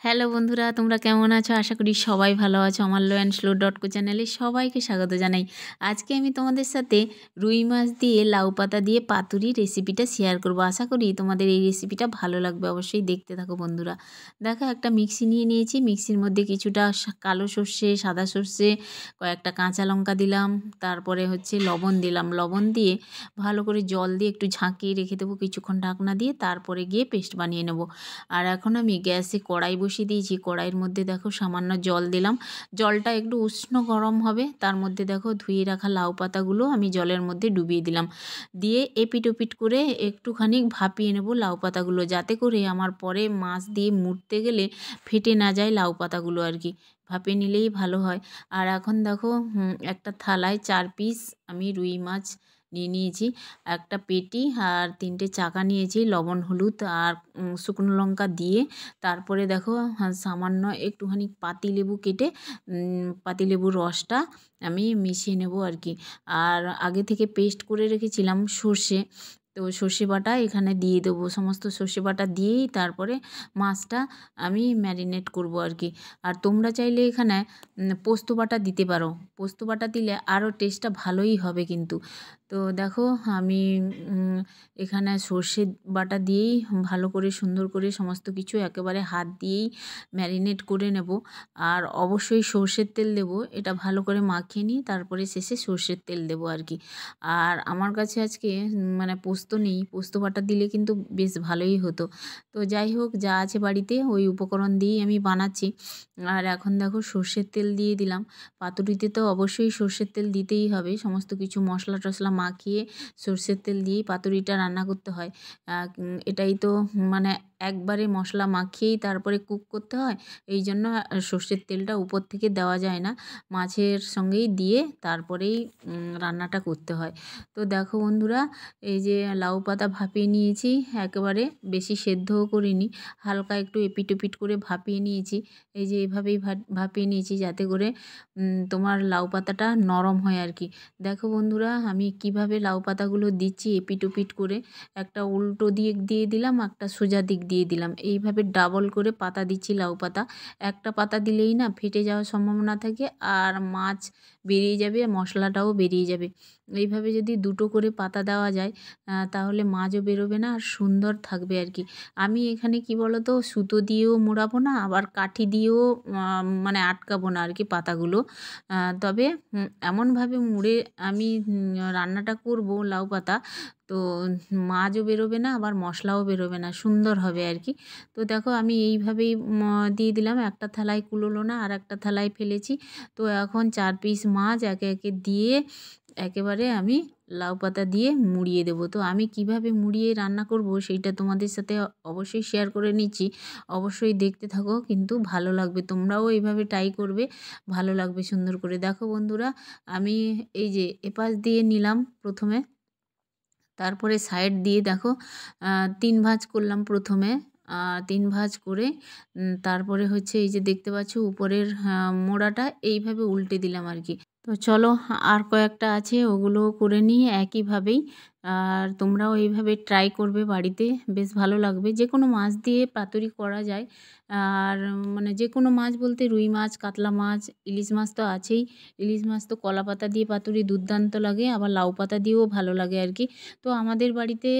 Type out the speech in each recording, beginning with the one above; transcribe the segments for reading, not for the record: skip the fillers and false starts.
Hello বন্ধুরা, তোমরা কেমন আছো? আশা করি সবাই ভালো আছো। আমার low and slow dot co চ্যানেলে সবাইকে স্বাগত জানাই। আজকে আমি তোমাদের সাথে রুই মাছ দিয়ে লাউ পাতা দিয়ে পাতুরি রেসিপিটা শেয়ার করব। আশা করি তোমাদের এই রেসিপিটা ভালো লাগবে। অবশ্যই দেখতে থাকো বন্ধুরা। দেখো, একটা মিক্সি নিয়ে নিয়েছি। মিক্সির মধ্যে কিছুটা কালো সর্ষে, সাদা সর্ষে, কয়েকটা কাঁচা লঙ্কা দিলাম, তারপরে হচ্ছে লবণ দিলাম। লবণ দিয়ে ভালো করে জল দিয়ে একটু ঝাঁকিয়ে রেখে দেবো কিছুক্ষণ ঢাকনা দিয়ে, তারপরে গিয়ে পেস্ট বানিয়ে নেব। আর এখন আমি গ্যাসে কড়াই বসিয়ে দিয়েছি। কড়াইয়ের মধ্যে দেখো সামান্য জল দিলাম। জলটা একটু উষ্ণ গরম হবে, তার মধ্যে দেখো ধুয়ে রাখা লাউ পাতাগুলো আমি জলের মধ্যে ডুবিয়ে দিলাম। দিয়ে এপিট ওপিট করে একটুখানি ভাপিয়ে নেব লাউ পাতাগুলো, যাতে করে আমার পরে মাছ দিয়ে মুড়তে গেলে ফেটে না যায় লাউ পাতাগুলো আর কি। ভাপিয়ে নিলেই ভালো হয়। আর এখন দেখো একটা থালায় 4 পিস আমি রুই মাছ নিয়ে নিয়েছি, একটা পেটি আর 3টে চাকা নিয়েছি, লবণ হলুদ আর শুকনো লঙ্কা দিয়ে। তারপরে দেখো সামান্য একটুখানি পাতিলেবু কেটে পাতিলেবুর রসটা আমি মিশিয়ে নেব আর কি। আর আগে থেকে পেস্ট করে রেখেছিলাম সর্ষে, তো সর্ষে বাটা এখানে দিয়ে দেবো। সমস্ত সর্ষে বাটা দিয়েই তারপরে মাছটা আমি ম্যারিনেট করব আর কি। আর তোমরা চাইলে এখানে পোস্ত বাটা দিতে পারো। পোস্ত বাটা দিলে আরও টেস্টটা ভালোই হবে কিন্তু। তো দেখো আমি এখানে সর্ষে বাটা দিয়েই ভালো করে সুন্দর করে সমস্ত কিছু একেবারে হাত দিয়েই ম্যারিনেট করে নেব। আর অবশ্যই সর্ষের তেল দেব। এটা ভালো করে মাখিয়ে নিই, তারপরে শেষে সর্ষের তেল দেব আর কি। আর আমার কাছে আজকে মানে পোস্ত নেই। পোস্ত বাটা দিলে কিন্তু বেশ ভালোই হতো। তো যাই হোক, যা আছে বাড়িতে ওই উপকরণ দিয়েই আমি বানাচ্ছি। আর এখন দেখো সর্ষের তেল দিয়ে দিলাম। পাতুরিতে তো অবশ্যই সর্ষের তেল দিতেই হবে। সমস্ত কিছু মশলা টশলা মাখিয়ে সর্ষের তেল দিয়েই পাতুরিটা রান্না করতে হয়। এটাই তো মানে একবারে মশলা মাখিয়েই তারপরে কুক করতে হয়। এই জন্য সর্ষের তেলটা উপর থেকে দেওয়া যায় না, মাছের সঙ্গেই দিয়ে তারপরেই রান্নাটা করতে হয়। তো দেখো বন্ধুরা, এই যে লাউ পাতা ভাপিয়ে নিয়েছি, একেবারে বেশি সেদ্ধও করিনি, হালকা একটু এপিট ওপিট করে ভাপিয়ে নিয়েছি। এই যে এভাবেই ভাপিয়ে নিয়েছি যাতে করে তোমার লাউ পাতাটা নরম হয় আর কি। দেখো বন্ধুরা, আমি কিভাবে লাউ পাতাগুলো দিচ্ছি এপিট ওপিট করে। একটা উল্টো দিক দিয়ে দিলাম, একটা সোজা দিক দিয়ে দিলাম। এইভাবে ডাবল করে পাতা দিচ্ছি লাউ পাতা। একটা পাতা দিলেই না ফেটে যাওয়ার সম্ভাবনা থাকে, আর মাছ বেরিয়ে যাবে, মশলাটাও বেরিয়ে যাবে। এইভাবে যদি দুটো করে পাতা দেওয়া যায় তাহলে মাছও বেরোবে না আর সুন্দর থাকবে আর কি। আমি এখানে কি বলো তো, সুতো দিয়েও মোড়াবো না, আবার কাঠি দিয়েও মানে আটকাবো না আর কি পাতাগুলো। তবে এমনভাবে মুড়ে আমি রান্নাটা করব লাউ পাতা, তো মাছও বেরোবে না, আবার মশলাও বেরোবে না, সুন্দর হবে আর কি। তো দেখো আমি এইভাবেই দিয়ে দিলাম। একটা থালায় কুলোলো না, আর একটা থালায় ফেলেছি। তো এখন 4 পিস মাছ একে একে দিয়ে একেবারে আমি লাউ পাতা দিয়ে মুড়িয়ে দেবো। তো আমি কিভাবে মুড়িয়ে রান্না করব সেইটা তোমাদের সাথে অবশ্যই শেয়ার করে নিচ্ছি। অবশ্যই দেখতে থাকো, কিন্তু ভালো লাগবে। তোমরাও এইভাবে ট্রাই করবে, ভালো লাগবে সুন্দর করে। দেখো বন্ধুরা, আমি এই যে এপাশ দিয়ে নিলাম প্রথমে, তারপরে সাইড দিয়ে দেখো 3 ভাঁজ করলাম প্রথমে। 3 ভাঁজ করে তারপরে হচ্ছে এই যে দেখতে পাচ্ছ উপরের মোড়াটা এইভাবে উল্টে দিলাম আর কি। তো চলো, আর কয়েকটা আছে ওগুলোও করে নিই একইভাবেই। আর তোমরাও এইভাবে ট্রাই করবে বাড়িতে, বেশ ভালো লাগবে। যে কোনো মাছ দিয়ে পাতুরি করা যায়। আর মানে যে কোনো মাছ বলতে রুই মাছ, কাতলা মাছ, ইলিশ মাছ তো আছেই। ইলিশ মাছ তো কলা পাতা দিয়ে পাতুরি দুর্দান্ত লাগে, আবার লাউ পাতা দিয়েও ভালো লাগে আর কি। তো আমাদের বাড়িতে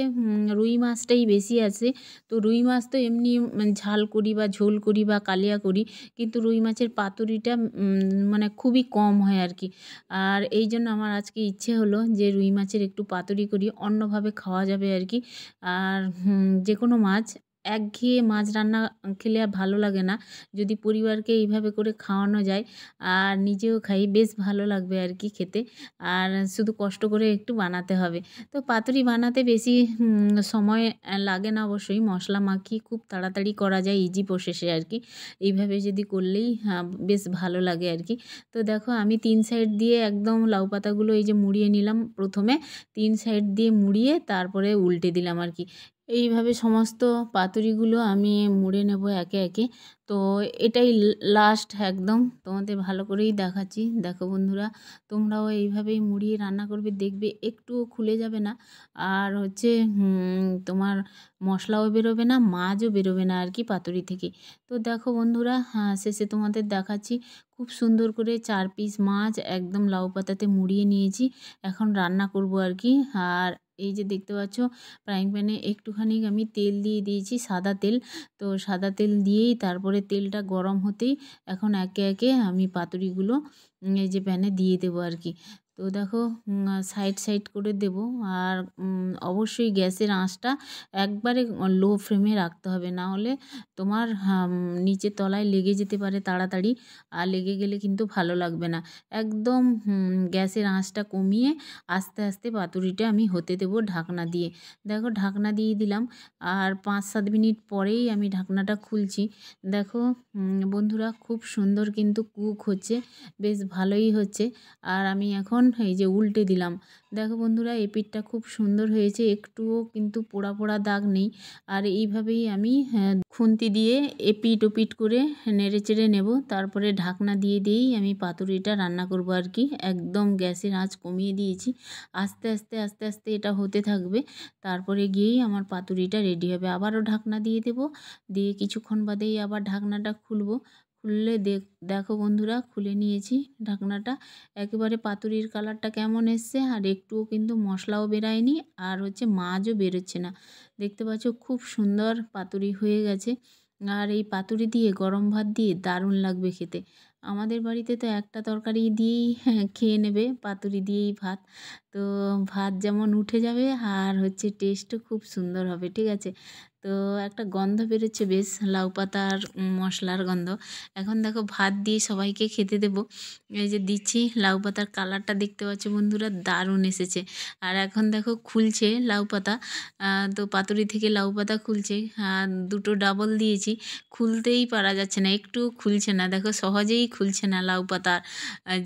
রুই মাছটাই বেশি আছে। তো রুই মাছ তো এমনি ঝাল করি বা ঝোল করি বা কালিয়া করি, কিন্তু রুই মাছের পাতুরিটা মানে খুবই কম হয় আর কি। আর এই জন্য আমার আজকে ইচ্ছে হলো যে রুই মাছের একটু পাতুরি করি, অন্যভাবে খাওয়া যাবে আর কি। আর যে কোনো মাছ, একঘেয়ে মাছ রান্না খেলে আর ভালো লাগে না। যদি পরিবারকে এইভাবে করে খাওয়ানো যায় আর নিজেও খাই, বেশ ভালো লাগবে আর কি খেতে। আর শুধু কষ্ট করে একটু বানাতে হবে। তো পাতুরি বানাতে বেশি সময় লাগে না অবশ্যই। মশলা মাখিয়ে খুব তাড়াতাড়ি করা যায়, ইজি প্রসেসে আর কি। এইভাবে যদি করলেই বেশ ভালো লাগে আর কি। তো দেখো আমি 3 সাইড দিয়ে একদম লাউ পাতাগুলো এই যে মুড়িয়ে নিলাম প্রথমে। 3 সাইড দিয়ে মুড়িয়ে তারপরে উল্টে দিলাম আর কি। এইভাবে সমস্ত পাতুরিগুলো আমি মুড়ে নেব একে একে। তো এটাই লাস্ট একদম তোমাদের ভালো করেই দেখাচ্ছি। দেখো বন্ধুরা, তোমরাও এইভাবেই মুড়িয়ে রান্না করবে, দেখবে একটুও খুলে যাবে না। আর হচ্ছে তোমার মশলাও বেরোবে না, মাছও বেরোবে না আর কি পাতুরি থেকে। তো দেখো বন্ধুরা, শেষে তোমাদের দেখাচ্ছি। খুব সুন্দর করে 4 পিস মাছ একদম লাউ পাতাতে মুড়িয়ে নিয়েছি। এখন রান্না করব আর কি। আর এই যে দেখতে পাচ্ছ, ফ্রাইং প্যানে একটুখানি আমি তেল দিয়ে দিয়েছি, সাদা তেল। তো সাদা তেল দিয়েই তারপরে তেলটা গরম হতেই এখন একে একে আমি পাতুরিগুলো এই যে প্যানে দিয়ে দেবো আর কি। তো দেখো, সাইড সাইড করে দেব। আর অবশ্যই গ্যাসের আঁচটা একবারে লো ফ্লেমে রাখতে হবে, না হলে তোমার নিচে তলায় লেগে যেতে পারে তাড়াতাড়ি। আর লেগে গেলে কিন্তু ভালো লাগবে না। একদম গ্যাসের আঁচটা কমিয়ে আস্তে আস্তে পাতুরিটা আমি হতে দেবো ঢাকনা দিয়ে। দেখো ঢাকনা দিয়ে দিলাম, আর 5-7 মিনিট পরেই আমি ঢাকনাটা খুলছি। দেখো বন্ধুরা, খুব সুন্দর কিন্তু কুক হচ্ছে, বেশ ভালোই হচ্ছে। আর আমি এখন এই যে উল্টে দিলাম। দেখো বন্ধুরা, এপিঠটা খুব সুন্দর হয়েছে, একটুও কিন্তু পোড়া পোড়া দাগ নেই। আর এইভাবেই আমি খুন্তি দিয়ে এপিঠ ওপিঠ করে নেড়ে চেড়ে নেব। তারপরে ঢাকনা দিয়ে দিয়েই আমি পাতুরিটা রান্না করব আর কি। একদম গ্যাসের আঁচ কমিয়ে দিয়েছি। আস্তে আস্তে আস্তে আস্তে এটা হতে থাকবে, তারপরে গিয়েই আমার পাতুরিটা রেডি হবে। আবারও ঢাকনা দিয়ে দেব, দিয়ে কিছুক্ষণ বাদেই আবার ঢাকনাটা খুলব। খুললে দেখো বন্ধুরা, খুলে নিয়েছি ঢাকনাটা। একেবারে পাতুরির কালারটা কেমন এসছে, আর একটুও কিন্তু মশলাও বেরায়নি, আর হচ্ছে মাছও বেরোচ্ছে না। দেখতে পাচ্ছ খুব সুন্দর পাতুরি হয়ে গেছে। আর এই পাতুরি দিয়ে গরম ভাত দিয়ে দারুণ লাগবে খেতে। আমাদের বাড়িতে তো একটা তরকারি দিয়েই খেয়ে নেবে, পাতুরি দিয়েই ভাত। তো ভাত যেমন উঠে যাবে, আর হচ্ছে টেস্টও খুব সুন্দর হবে, ঠিক আছে। তো একটা গন্ধ বেরোচ্ছে বেশ, লাউ পাতার মশলার গন্ধ। এখন দেখো ভাত দিয়ে সবাইকে খেতে দেবো। এই যে দিচ্ছি, লাউ পাতার কালারটা দেখতে পাচ্ছ বন্ধুরা, দারুণ এসেছে। আর এখন দেখো খুলছে লাউ পাতা। তো পাতুরি থেকে লাউ পাতা খুলছে। দুটো ডাবল দিয়েছি, খুলতেই পারা যাচ্ছে না, একটু খুলছে না। দেখো সহজেই খুলছে না লাউ পাতার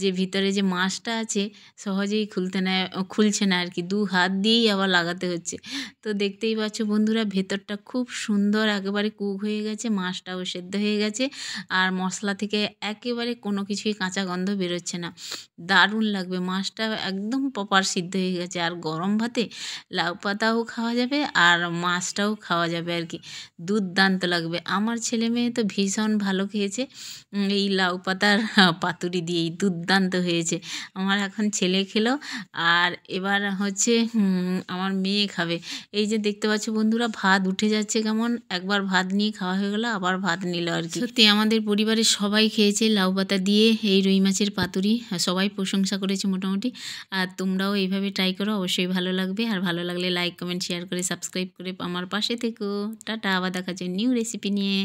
যে ভিতরে যে মাছটা আছে, সহজেই খুলছে না আর কি। 2 হাত দিয়েই আবার লাগাতে হচ্ছে। তো দেখতেই পাচ্ছ বন্ধুরা, ভেতরটা খুব সুন্দর একেবারে কুক হয়ে গেছে, মাছটাও সেদ্ধ হয়ে গেছে। আর মশলা থেকে একেবারে কোনো কিছুই কাঁচা গন্ধ বেরোচ্ছে না। দারুণ লাগবে, মাছটা একদম প্রপার সিদ্ধ হয়ে গেছে। আর গরম ভাতে লাউ পাতাও খাওয়া যাবে, আর মাছটাও খাওয়া যাবে আর কি। দুর্দান্ত লাগবে। আমার ছেলে মেয়ে তো ভীষণ ভালো খেয়েছে এই লাউ পাতার পাতুরি দিয়েই, দুর্দান্ত হয়েছে। আমার এখন ছেলে খেলো, আর এবার হচ্ছে আমার মেয়ে খাবে। এই যে দেখতে পাচ্ছ বন্ধুরা, ভাত উঠে যাচ্ছে কেমন। একবার ভাত নিয়ে খাওয়া হয়ে গেলো, আবার ভাত নিল আর কি। সত্যি আমাদের পরিবারের সবাই খেয়েছে লাউ পাতা দিয়ে এই রুই মাছের পাতুরি, সবাই প্রশংসা করেছে মোটামুটি। আর তোমরাও এইভাবে ট্রাই করো, অবশ্যই ভালো লাগবে। আর ভালো লাগলে লাইক কমেন্ট শেয়ার করে সাবস্ক্রাইব করে আমার পাশে থেকো। টাটা, আবার দেখা যায় নিউ রেসিপি নিয়ে।